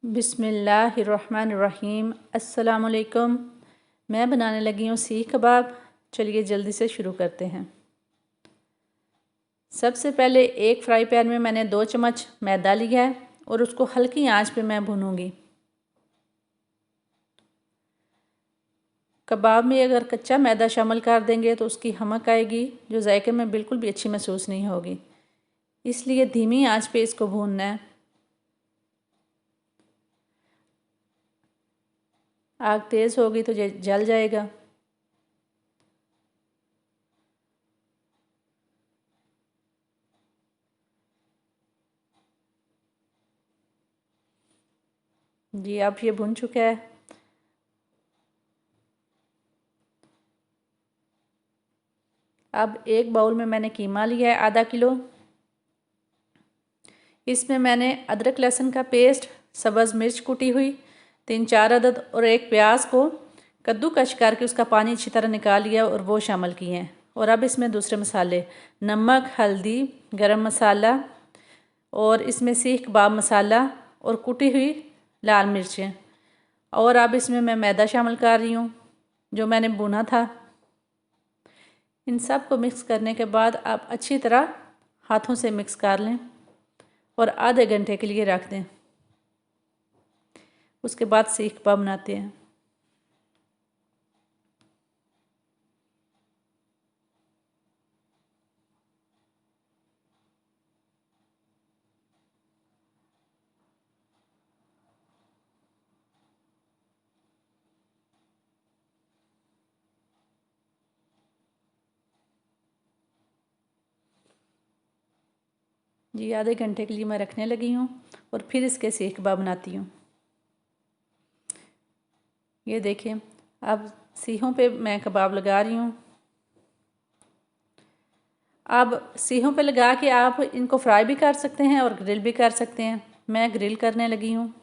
बिस्मिल्लाहिर्रहमानिर्रहीम। अस्सलाम वालेकुम। मैं बनाने लगी हूँ सीख कबाब। चलिए जल्दी से शुरू करते हैं। सबसे पहले एक फ्राई पैन में मैंने 2 चम्मच मैदा लिया है और उसको हल्की आंच पे मैं भूनूंगी। कबाब में अगर कच्चा मैदा शामिल कर देंगे तो उसकी हमक आएगी जो जायके में बिल्कुल भी अच्छी महसूस नहीं होगी, इसलिए धीमी आंच पे इसको भूनना है। आग तेज़ होगी तो जल जाएगा। जी अब ये भुन चुका है। अब एक बाउल में मैंने कीमा लिया है आधा किलो। इसमें मैंने अदरक लहसुन का पेस्ट, सब्ज़ मिर्च कुटी हुई 3-4 अदद और एक प्याज को कद्दूकस करके उसका पानी अच्छी तरह निकाल लिया और वो शामिल किए हैं। और अब इसमें दूसरे मसाले नमक, हल्दी, गरम मसाला और इसमें सीख कबाब मसाला और कुटी हुई लाल मिर्चें। और अब इसमें मैं मैदा शामिल कर रही हूँ जो मैंने भुना था। इन सब को मिक्स करने के बाद आप अच्छी तरह हाथों से मिक्स कर लें और आधे घंटे के लिए रख दें। उसके बाद सीख कबाब बनाते हैं। जी आधे घंटे के लिए मैं रखने लगी हूँ और फिर इसके सीख कबाब बनाती हूँ। ये देखिए अब सीहों पे मैं कबाब लगा रही हूँ। अब सीहों पे लगा के आप इनको फ्राई भी कर सकते हैं और ग्रिल भी कर सकते हैं। मैं ग्रिल करने लगी हूँ।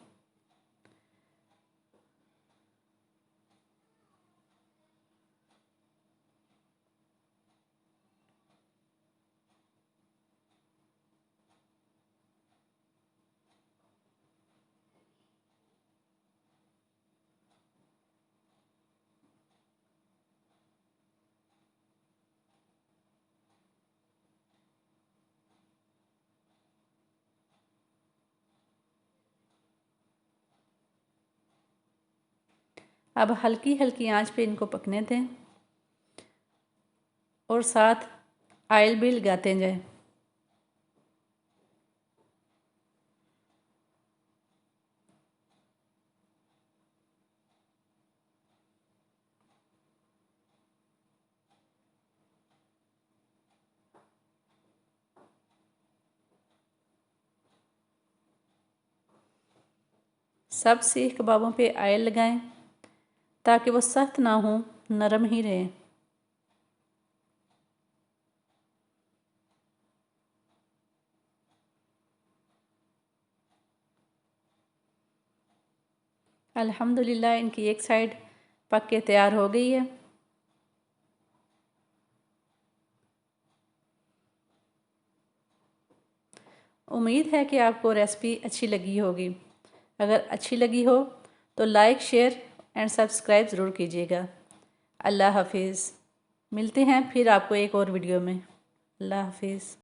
अब हल्की हल्की आंच पे इनको पकने दें और साथ ऑयल भी लगाते जाएं। सब सीख कबाबों पे ऑयल लगाएं ताकि वो सख्त ना हो, नरम ही रहें। अल्हम्दुलिल्लाह इनकी एक साइड पक के तैयार हो गई है। उम्मीद है कि आपको रेसिपी अच्छी लगी होगी। अगर अच्छी लगी हो तो लाइक, शेयर एंड सब्सक्राइब ज़रूर कीजिएगा। अल्लाह हाफिज़। मिलते हैं फिर आपको एक और वीडियो में। अल्लाह हाफिज़।